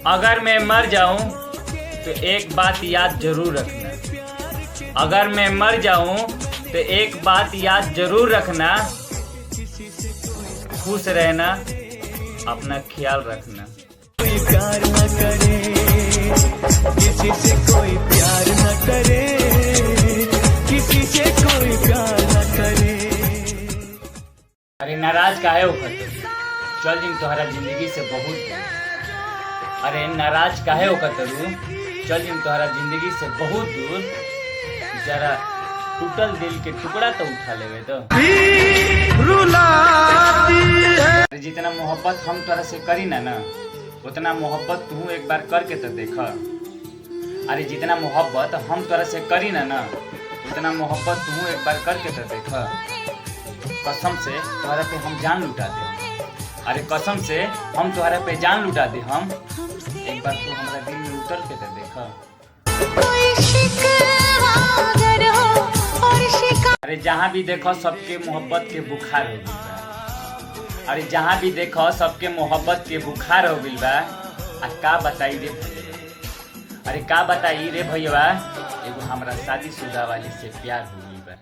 अगर मैं मर जाऊं तो एक बात याद जरूर रखना। अगर मैं मर जाऊं तो एक बात याद जरूर रखना। खुश रहना, अपना ख्याल रखना। कोई प्यार न करे, किसी से कोई प्यार न करे, किसी से कोई प्यार न करे। अरे नाराज काहे होकर चल जिम तोहरा जिंदगी से बहुत। अरे नाराज काहे होकर चल जिम तोहरा जिंदगी से बहुत दूर। जरा टूटल दिल के टुकड़ा तो उठा लेवे तो। अरे जितना मोहब्बत हम तोरा से करी ना उतना मोहब्बत तू एक बार करके तो देख। अरे जितना मोहब्बत हम तोरा से करी ना उतना मोहब्बत तू एक बार करके तो देख। कसम से तोहरा पे हम जान लुटा दे। अरे कसम से हम तोहरा पे जान लुटा दे। हम एक बार तू हमारा दिल में उतर के तो देख। अरे जहाँ भी देखो सबके मोहब्बत के बुखार हो गइल बा। अरे जहाँ भी देखो सबके मोहब्बत के बुखार हो गइल बा। आ का बताई रे भैया। अरे का बताई रे भैया, एगो हमरा शादीशुदा वाली से प्यार हो गइल बा।